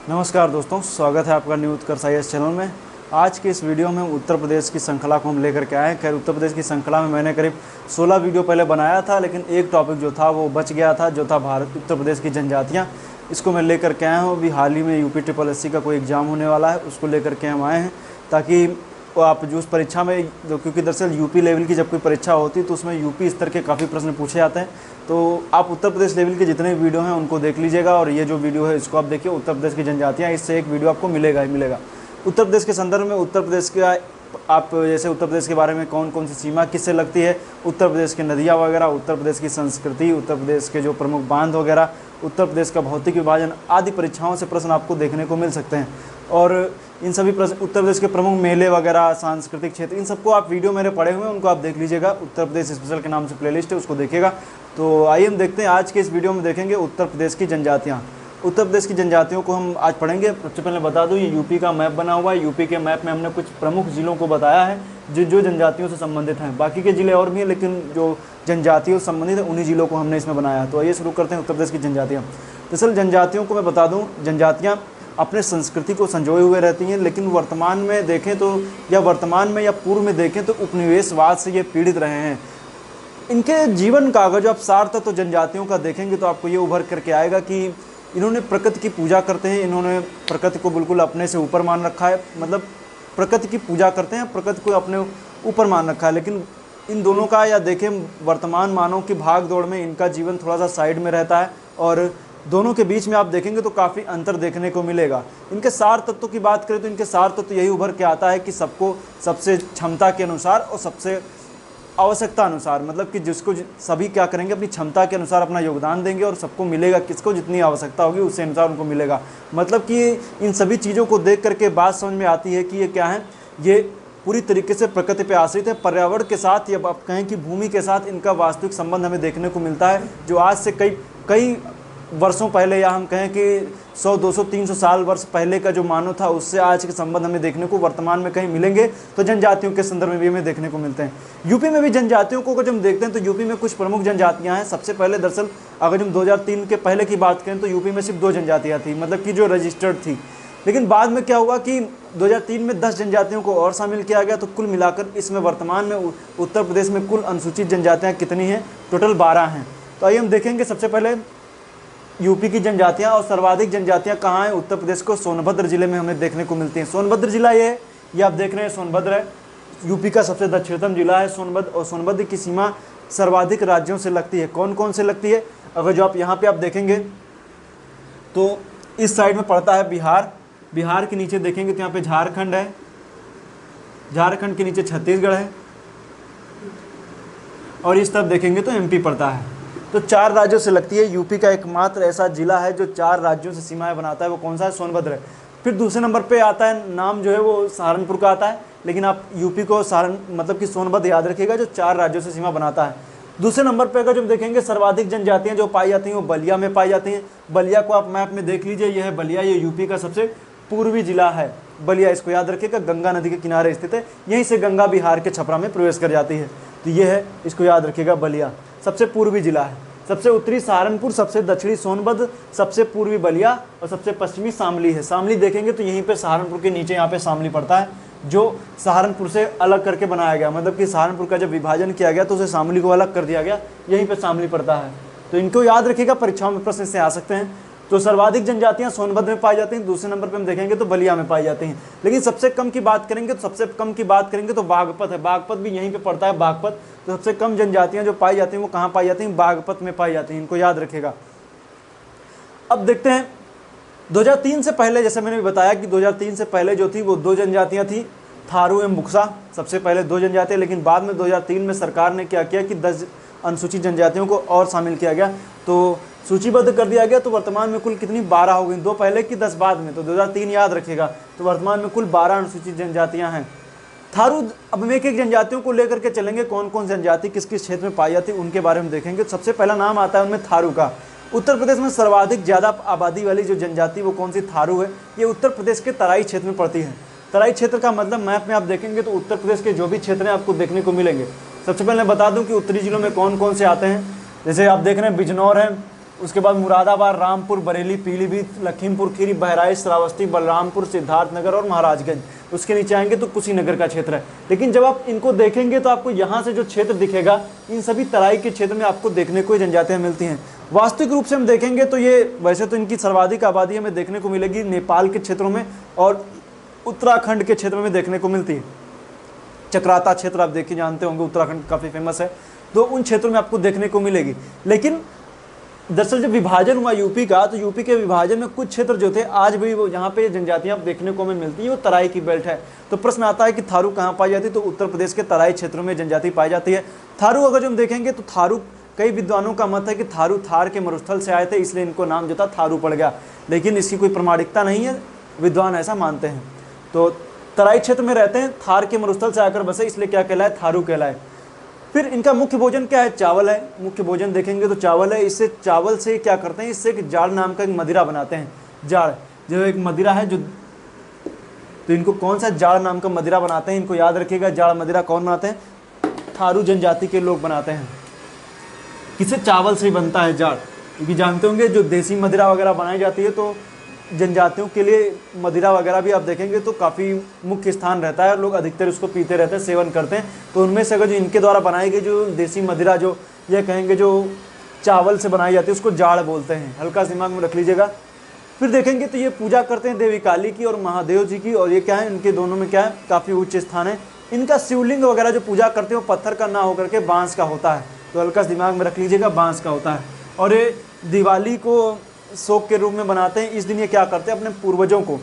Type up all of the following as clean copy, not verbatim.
नमस्कार दोस्तों, स्वागत है आपका न्यू उत्कर्ष IAS चैनल में। आज के इस वीडियो में उत्तर प्रदेश की श्रृंखला को हम लेकर के आए हैं। खैर, उत्तर प्रदेश की श्रृंखला में मैंने करीब 16 वीडियो पहले बनाया था, लेकिन एक टॉपिक जो था वो बच गया था, जो था उत्तर प्रदेश की जनजातियाँ। इसको मैं लेकर के आया हूँ। अभी हाल ही में UPSSC का कोई एग्ज़ाम होने वाला है, उसको लेकर के हम आए हैं ताकि आप जो उस परीक्षा में क्योंकि दरअसल यूपी लेवल की जब कोई परीक्षा होती है तो उसमें यूपी स्तर के काफ़ी प्रश्न पूछे जाते हैं। तो आप उत्तर प्रदेश लेवल के जितने वीडियो हैं उनको देख लीजिएगा, और ये जो वीडियो है इसको आप देखिए, उत्तर प्रदेश की जनजातियाँ, इससे एक वीडियो आपको मिलेगा ही मिलेगा। उत्तर प्रदेश के संदर्भ में उत्तर प्रदेश का आप जैसे उत्तर प्रदेश के बारे में कौन कौन सी सीमा किससे लगती है, उत्तर प्रदेश की नदियाँ वगैरह, उत्तर प्रदेश की संस्कृति, उत्तर प्रदेश के जो प्रमुख बांध वगैरह, उत्तर प्रदेश का भौतिक विभाजन आदि परीक्षाओं से प्रश्न आपको देखने को मिल सकते हैं। और इन सभी प्रश्न, उत्तर प्रदेश के प्रमुख मेले वगैरह, सांस्कृतिक क्षेत्र, इन सबको आप वीडियो मेरे पड़े हुए हैं, उनको आप देख लीजिएगा। उत्तर प्रदेश स्पेशल के नाम से प्लेलिस्ट है, उसको देखिएगा। तो आइए हम देखते हैं, आज के इस वीडियो में देखेंगे उत्तर प्रदेश की जनजातियाँ। उत्तर प्रदेश की जनजातियों को हम आज पढ़ेंगे। सबसे पहले बता दूं, ये यूपी का मैप बना हुआ है। यूपी के मैप में हमने कुछ प्रमुख जिलों को बताया है जो जनजातियों से संबंधित हैं। बाकी के ज़िले और भी हैं, लेकिन जो जनजातियों से संबंधित है उन्हीं जिलों को हमने इसमें बनाया है। तो आइए शुरू करते हैं उत्तर प्रदेश की जनजातियाँ। दरअसल जनजातियों को मैं बता दूँ, जनजातियाँ अपने संस्कृति को संजोए हुए रहती हैं, लेकिन वर्तमान में देखें तो, या वर्तमान में या पूर्व में देखें तो उपनिवेशवाद से ये पीड़ित रहे हैं। इनके जीवन का अगर जो आप सार तत्व जनजातियों का देखेंगे तो आपको ये उभर करके आएगा कि इन्होंने प्रकृति की पूजा करते हैं। इन्होंने प्रकृति को बिल्कुल अपने से ऊपर मान रखा है, मतलब प्रकृति की पूजा करते हैं, प्रकृति को अपने ऊपर मान रखा है। लेकिन इन दोनों का या देखें वर्तमान मानव की भाग दौड़ में इनका जीवन थोड़ा सा साइड में रहता है, और दोनों के बीच में आप देखेंगे तो काफ़ी अंतर देखने को मिलेगा। इनके सार तत्वों की बात करें तो इनके सार तत्व यही उभर के आता है कि सबको सबसे क्षमता के अनुसार और सबसे आवश्यकता अनुसार, मतलब कि जिसको सभी क्या करेंगे, अपनी क्षमता के अनुसार अपना योगदान देंगे, और सबको मिलेगा किसको जितनी आवश्यकता होगी उससे अनुसार उनको मिलेगा। मतलब कि इन सभी चीज़ों को देख करके बात समझ में आती है कि ये क्या है, ये पूरी तरीके से प्रकृति पे आश्रित है, पर्यावरण के साथ, या आप कहें कि भूमि के साथ इनका वास्तविक संबंध हमें देखने को मिलता है, जो आज से कई वर्षों पहले, या हम कहें कि 100, 200, 300 साल वर्ष पहले का जो मानव था उससे आज के संबंध हमें देखने को वर्तमान में कहीं मिलेंगे तो जनजातियों के संदर्भ में भी हमें देखने को मिलते हैं। यूपी में भी जनजातियों को अगर हम देखते हैं तो यूपी में कुछ प्रमुख जनजातियां हैं। सबसे पहले दरअसल अगर हम 2003 के पहले की बात करें तो यूपी में सिर्फ 2 जनजातियाँ थी, मतलब कि जो रजिस्टर्ड थी। लेकिन बाद में क्या हुआ कि 2003 में 10 जनजातियों को और शामिल किया गया, तो कुल मिलाकर इसमें वर्तमान में उत्तर प्रदेश में कुल अनुसूचित जनजातियाँ कितनी हैं? टोटल 12 हैं। तो आइए हम देखेंगे सबसे पहले यूपी की जनजातियां, और सर्वाधिक जनजातियां कहाँ हैं उत्तर प्रदेश को? सोनभद्र जिले में हमें देखने को मिलती हैं। सोनभद्र जिला ये आप देख रहे हैं, सोनभद्र है, यूपी का सबसे दक्षिणतम जिला है सोनभद्र, और सोनभद्र की सीमा सर्वाधिक राज्यों से लगती है। कौन कौन से लगती है? अगर जो आप यहाँ पे आप देखेंगे तो इस साइड में पड़ता है बिहार, बिहार के नीचे देखेंगे तो यहाँ पे झारखंड है, झारखंड के नीचे छत्तीसगढ़ है, और इस तरफ देखेंगे तो MP पड़ता है। तो 4 राज्यों से लगती है। यूपी का एकमात्र ऐसा जिला है जो 4 राज्यों से सीमाएं बनाता है, वो कौन सा है? सोनभद्र है। फिर दूसरे नंबर पे आता है, नाम जो है वो सहारनपुर का आता है, लेकिन आप यूपी को मतलब कि सोनभद्र याद रखिएगा, जो 4 राज्यों से सीमा बनाता है। दूसरे नंबर पर अगर जो देखेंगे सर्वाधिक जनजातियाँ जो पाई जाती हैं वो बलिया में पाई जाती हैं। बलिया को आप मैप में देख लीजिए, यह है बलिया, ये यूपी का सबसे पूर्वी जिला है बलिया। इसको याद रखिएगा, गंगा नदी के किनारे स्थित है, यहीं से गंगा बिहार के छपरा में प्रवेश कर जाती है। तो ये है, इसको याद रखिएगा, बलिया सबसे पूर्वी जिला है। सबसे उत्तरी सहारनपुर, सबसे दक्षिणी सोनभद्र, सबसे पूर्वी बलिया, और सबसे पश्चिमी शामली है। शामली देखेंगे तो यहीं पे सहारनपुर के नीचे यहाँ पे शामली पड़ता है, जो सहारनपुर से अलग करके बनाया गया, मतलब कि सहारनपुर का जब विभाजन किया गया तो उसे शामली को अलग कर दिया गया, यहीं पे शामली पड़ता है। तो इनको याद रखिएगा, परीक्षाओं में प्रश्न से आ सकते हैं। तो सर्वाधिक जनजातियां सोनभद्र में पाई जाती हैं, दूसरे नंबर पे हम देखेंगे तो बलिया में पाई जाती हैं। लेकिन सबसे कम की बात करेंगे तो बागपत है, बागपत भी यहीं पे पड़ता है, बागपत। तो सबसे कम जनजातियां जो पाई जाती हैं वो कहाँ पाई जाती हैं? बागपत में पाई जाती हैं, इनको याद रखेगा। अब देखते हैं 2003 से पहले, जैसे मैंने बताया कि 2003 से पहले जो थी वो 2 जनजातियाँ थी, थारू एवं बुक्सा। सबसे पहले 2 जनजातियाँ, लेकिन बाद में 2003 में सरकार ने क्या किया कि 10 अनुसूचित जनजातियों को और शामिल किया गया, तो सूचीबद्ध कर दिया गया। तो वर्तमान में कुल कितनी? 12 हो गई, 2 पहले की 10 बाद में, तो 2003 याद रखेगा। तो वर्तमान में कुल 12 अनुसूचित जनजातियां हैं। थारू, अब हम एक एक जनजातियों को लेकर के चलेंगे, कौन कौन जनजाति किस किस क्षेत्र में पाई जाती है उनके बारे में देखेंगे। तो सबसे पहला नाम आता है उनमें थारू का। उत्तर प्रदेश में सर्वाधिक ज़्यादा आबादी वाली जो जनजाति वो कौन सी? थारू है। ये उत्तर प्रदेश के तराई क्षेत्र में पड़ती है। तराई क्षेत्र का मतलब मैप में आप देखेंगे तो उत्तर प्रदेश के जो भी क्षेत्र हैं आपको देखने को मिलेंगे। सबसे पहले मैं बता दूं कि उत्तरी जिलों में कौन कौन से आते हैं। जैसे आप देख रहे हैं बिजनौर है, उसके बाद मुरादाबाद, रामपुर, बरेली, पीलीभीत, लखीमपुर खीरी, बहराइच, श्रावस्ती, बलरामपुर, सिद्धार्थनगर और महाराजगंज। उसके नीचे आएंगे तो कुशीनगर का क्षेत्र है। लेकिन जब आप इनको देखेंगे तो आपको यहाँ से जो क्षेत्र दिखेगा, इन सभी तराई के क्षेत्र में आपको देखने को जनजातियाँ मिलती हैं। वास्तविक रूप से हम देखेंगे तो ये वैसे तो इनकी सर्वाधिक आबादी हमें देखने को मिलेगी नेपाल के क्षेत्रों में और उत्तराखंड के क्षेत्र में देखने को मिलती है। चक्राता क्षेत्र आप देखिए, जानते होंगे, उत्तराखंड काफ़ी फेमस है, तो उन क्षेत्रों में आपको देखने को मिलेगी। लेकिन दरअसल जब विभाजन हुआ यूपी का, तो यूपी के विभाजन में कुछ क्षेत्र जो थे आज भी वो जहाँ पे जनजातियाँ देखने को हमें मिलती है वो तराई की बेल्ट है। तो प्रश्न आता है कि थारू कहाँ पाई जाती है, तो उत्तर प्रदेश के तराई क्षेत्रों में जनजाति पाई जाती है। थारू अगर जो हम देखेंगे तो थारू, कई विद्वानों का मत है कि थारू थार के मरुस्थल से आए थे, इसलिए इनको नाम जो था थारू पड़ गया, लेकिन इसकी कोई प्रमाणिकता नहीं है, विद्वान ऐसा मानते हैं। तो तराई क्षेत्र में रहते हैं, थार के मरुस्थल से आकर बसे, इसलिए क्या कहलाए, थारू कहलाए। फिर इनका मुख्य भोजन क्या है, चावल है। मुख्य भोजन देखेंगे तो चावल है। इससे चावल से क्या करते हैं, इससे एक जाड़ नाम का एक मदिरा बनाते हैं। जाड़ जो एक मदिरा है, जो तो इनको कौन सा जाड़ नाम का मदिरा बनाते हैं, इनको याद रखिएगा। जाड़ मदिरा कौन बनाते हैं, थारू जनजाति के लोग बनाते हैं। किसे, चावल से ही बनता है जाड़, क्योंकि जानते होंगे जो देसी मदिरा वगैरह बनाई जाती है तो जनजातियों के लिए मदिरा वगैरह भी आप देखेंगे तो काफ़ी मुख्य स्थान रहता है और लोग अधिकतर उसको पीते रहते हैं, सेवन करते हैं। तो उनमें से अगर जो इनके द्वारा बनाई गई जो देसी मदिरा, जो ये कहेंगे जो चावल से बनाई जाती है, उसको जाड़ बोलते हैं, हल्का दिमाग में रख लीजिएगा। फिर देखेंगे तो ये पूजा करते हैं देवी काली की और महादेव जी की, और ये क्या है, इनके दोनों में क्या है, काफ़ी उच्च स्थान है। इनका शिवलिंग वगैरह जो पूजा करते हैं वो पत्थर का ना होकर के बाँस का होता है, तो हल्का दिमाग में रख लीजिएगा, बाँस का होता है। और ये दिवाली को शोक के रूप में बनाते हैं। इस दिन ये क्या करते हैं, अपने पूर्वजों को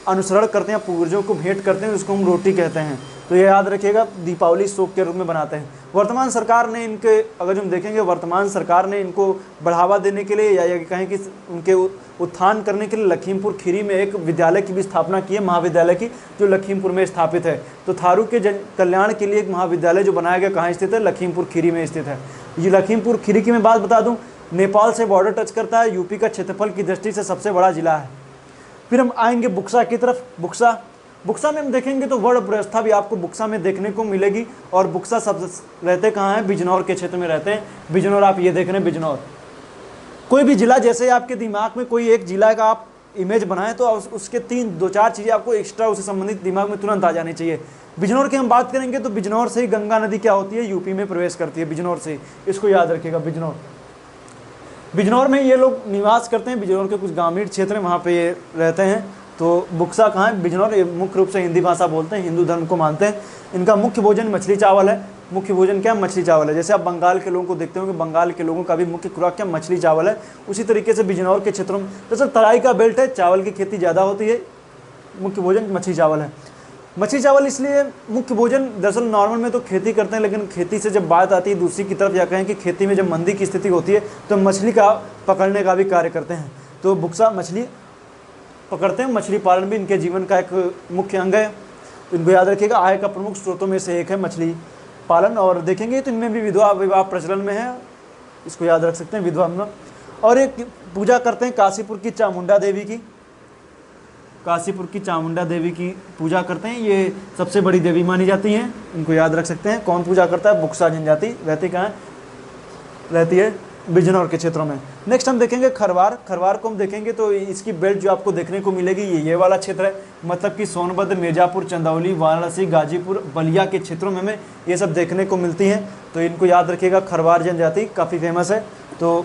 अनुसरण करते हैं, पूर्वजों को भेंट करते हैं, उसको हम रोटी कहते हैं। तो ये याद रखिएगा, दीपावली शोक के रूप में बनाते हैं। वर्तमान सरकार ने इनके, अगर हम देखेंगे, वर्तमान सरकार ने इनको बढ़ावा देने के लिए या कहें कि उनके उत्थान करने के लिए लखीमपुर खीरी में एक विद्यालय की भी स्थापना की है, महाविद्यालय की, जो लखीमपुर में स्थापित है। तो थारू के जन कल्याण के लिए एक महाविद्यालय जो बनाया गया, कहाँ स्थित है, लखीमपुर खीरी में स्थित है। ये लखीमपुर खीरी की मैं बात बता दूँ, नेपाल से बॉर्डर टच करता है, यूपी का क्षेत्रफल की दृष्टि से सबसे बड़ा जिला है। फिर हम आएंगे बुक्सा की तरफ। बुक्सा में हम देखेंगे तो वर्ण व्यवस्था भी आपको बुक्सा में देखने को मिलेगी। और बुक्सा सब रहते कहाँ हैं, बिजनौर के क्षेत्र में रहते हैं। बिजनौर आप ये देख रहे हैं, बिजनौर। कोई भी जिला, जैसे आपके दिमाग में कोई एक जिला का आप इमेज बनाएं तो उसके 3-2-4 चीज़ें आपको एक्स्ट्रा उससे संबंधित दिमाग में तुरंत आ जानी चाहिए। बिजनौर की हम बात करेंगे तो बिजनौर से ही गंगा नदी क्या होती है, यूपी में प्रवेश करती है, बिजनौर से। इसको याद रखिएगा, बिजनौर में ये लोग निवास करते हैं। बिजनौर के कुछ ग्रामीण क्षेत्र हैं, वहाँ पे ये रहते हैं। तो बुक्सा कहाँ है, बिजनौर। ये मुख्य रूप से हिंदी भाषा बोलते हैं, हिंदू धर्म को मानते हैं। इनका मुख्य भोजन मछली चावल है। मुख्य भोजन क्या, मछली चावल है। जैसे आप बंगाल के लोगों को देखते होंगे, बंगाल के लोगों का भी मुख्य खुराक क्या, मछली चावल है। उसी तरीके से बिजनौर के क्षेत्रों में दरअसल तराई का बेल्ट है, चावल की खेती ज़्यादा होती है, मुख्य भोजन मछली चावल है। मछली चावल इसलिए मुख्य भोजन, दरअसल नॉर्मल में तो खेती करते हैं, लेकिन खेती से जब बात आती है दूसरी की तरफ, या कहें कि खेती में जब मंदी की स्थिति होती है तो मछली का पकड़ने का भी कार्य करते हैं। तो बुक्सा मछली पकड़ते हैं, मछली पालन भी इनके जीवन का एक मुख्य अंग है। इनको याद रखिएगा, आय का प्रमुख स्रोतों में से एक है मछली पालन। और देखेंगे तो इनमें भी विधवा विवाह प्रचलन में है, इसको याद रख सकते हैं, विधवा विवाह। और एक पूजा करते हैं काशीपुर की चामुंडा देवी की, काशीपुर की चामुंडा देवी की पूजा करते हैं। ये सबसे बड़ी देवी मानी जाती हैं, इनको याद रख सकते हैं। कौन पूजा करता है, बुक्सा जनजाति। रहती कहाँ है, रहती है बिजनौर के क्षेत्रों में। नेक्स्ट हम देखेंगे खरवार। खरवार को हम देखेंगे तो इसकी बेल्ट जो आपको देखने को मिलेगी ये वाला क्षेत्र है, मतलब कि सोनभद्र, मिर्जापुर, चंदौली, वाराणसी, गाजीपुर, बलिया के क्षेत्रों में हमें ये सब देखने को मिलती हैं। तो इनको याद रखिएगा, खरवार जनजाति काफ़ी फेमस है। तो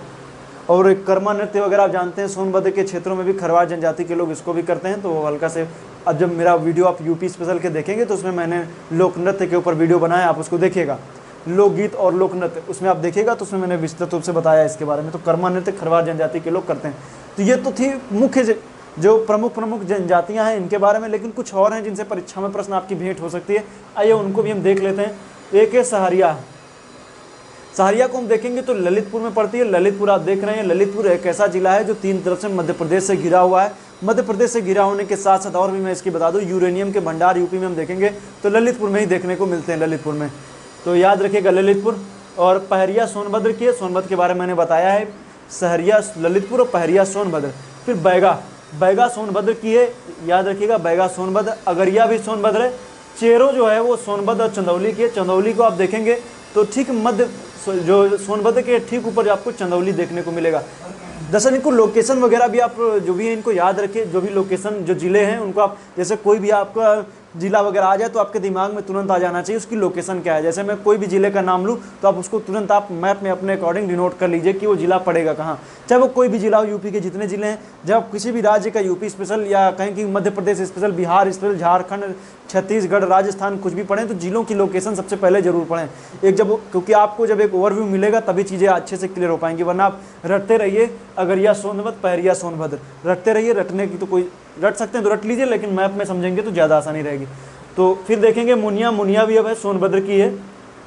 और कर्मा नृत्य वगैरह आप जानते हैं, सोनभद्र के क्षेत्रों में भी खरवार जनजाति के लोग इसको भी करते हैं। तो हल्का से, अब जब मेरा वीडियो आप यूपी स्पेशल के देखेंगे तो उसमें मैंने लोक नृत्य के ऊपर वीडियो बनाया, आप उसको देखिएगा, लोकगीत और लोक नृत्य, उसमें आप देखिएगा तो उसमें मैंने विस्तृत रूप से बताया इसके बारे में। तो कर्मा नृत्य खरवार जनजाति के लोग करते हैं। तो ये तो थी मुख्य जो प्रमुख जनजातियाँ हैं इनके बारे में। लेकिन कुछ और हैं जिनसे परीक्षा में प्रश्न आपकी भेंट हो सकती है, आइए उनको भी हम देख लेते हैं। एक है सहरिया। सहरिया को हम देखेंगे तो ललितपुर में पड़ती है। ललितपुर आप देख रहे हैं, ललितपुर एक ऐसा जिला है जो 3 तरफ से मध्य प्रदेश से घिरा हुआ है। मध्य प्रदेश से घिरा होने के साथ साथ और भी मैं इसकी बता दूं, यूरेनियम के भंडार यूपी में हम देखेंगे तो ललितपुर में ही देखने को मिलते हैं, ललितपुर में। तो याद रखिएगा ललितपुर। और पहरिया सोनभद्र की है, सोनभद्र के बारे में मैंने बताया है। सहरिया ललितपुर और पहरिया सोनभद्र। फिर बैगा सोनभद्र की है, याद रखिएगा, बैगा सोनभद्र। अगरिया भी सोनभद्र है। चेरो जो है वो सोनभद्र और चंदौली की है। चंदौली को आप देखेंगे तो ठीक मध्य, जो सोनभद्र के ठीक ऊपर आपको चंदौली देखने को मिलेगा। दरअसल इनको लोकेशन वगैरह भी आप जो भी है इनको याद रखिए, जो भी लोकेशन जो ज़िले हैं उनको आप, जैसे कोई भी आपका जिला वगैरह आ जाए तो आपके दिमाग में तुरंत आ जाना चाहिए उसकी लोकेशन क्या है। जैसे मैं कोई भी ज़िले का नाम लूँ तो आप उसको तुरंत आप मैप में अपने अकॉर्डिंग डिनोट कर लीजिए कि वो ज़िला पड़ेगा कहाँ, चाहे वो कोई भी ज़िला हो। यूपी के जितने ज़िले हैं, जब आप किसी भी राज्य का यूपी स्पेशल या कहीं की मध्य प्रदेश स्पेशल, बिहार स्पेशल, झारखंड, छत्तीसगढ़, राजस्थान कुछ भी पढ़ें तो जिलों की लोकेशन सबसे पहले जरूर पढ़ें एक, जब क्योंकि आपको जब एक ओवरव्यू मिलेगा तभी चीज़ें अच्छे से क्लियर हो पाएंगी, वरना आप रटते रहिए अगरिया सोनभद्र, पहरिया सोनभद्र रटते रहिए। रटने की तो कोई रट सकते हैं तो रट लीजिए, लेकिन मैप में समझेंगे तो ज़्यादा आसानी रहेगी। तो फिर देखेंगे मुनिया, मुनिया भी अब है सोनभद्र की है।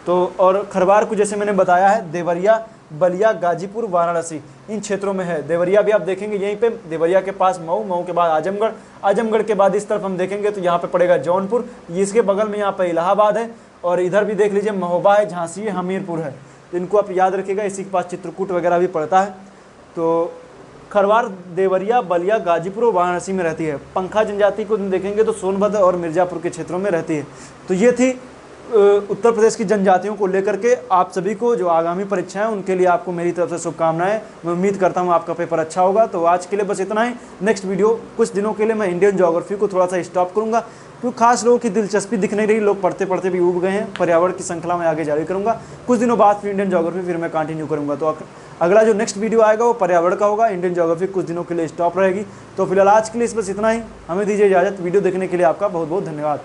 तो और खरवार को जैसे मैंने बताया है देवरिया, बलिया, गाजीपुर, वाराणसी इन क्षेत्रों में है। देवरिया भी आप देखेंगे यहीं पे, देवरिया के पास मऊ, मऊ के बाद आजमगढ़, आजमगढ़ के बाद इस तरफ हम देखेंगे तो यहाँ पे पड़ेगा जौनपुर, इसके बगल में यहाँ पे इलाहाबाद है, और इधर भी देख लीजिए महोबा है, झांसी है, हमीरपुर है। तो इनको आप याद रखिएगा, इसी के पास चित्रकूट वगैरह भी पड़ता है। तो खरवार देवरिया, बलिया, गाजीपुर और वाराणसी में रहती है। पंखा जनजाति को देखेंगे तो सोनभद्र और मिर्ज़ापुर के क्षेत्रों में रहती है। तो ये थी उत्तर प्रदेश की जनजातियों को लेकर के आप सभी को जो आगामी परीक्षाएं उनके लिए आपको मेरी तरफ से शुभकामनाएं। मैं उम्मीद करता हूं आपका पेपर अच्छा होगा। तो आज के लिए बस इतना ही। नेक्स्ट वीडियो कुछ दिनों के लिए मैं इंडियन ज्योग्राफी को थोड़ा सा स्टॉप करूंगा, क्योंकि खास लोगों की दिलचस्पी दिख नहीं रही, लोग पढ़ते पढ़ते भी उब गए हैं। पर्यावरण की श्रृंखला में आगे जारी करूंगा कुछ दिनों बाद, फिर इंडियन ज्योग्राफी फिर मैं कंटिन्यू करूंगा। तो अगला जो नेक्स्ट वीडियो आएगा वो पर्यावरण का होगा। इंडियन ज्योग्राफी कुछ दिनों के लिए स्टॉप रहेगी। तो फिलहाल आज के लिए बस इतना ही। हमें दीजिए इजाज़त। वीडियो देखने के लिए आपका बहुत बहुत धन्यवाद।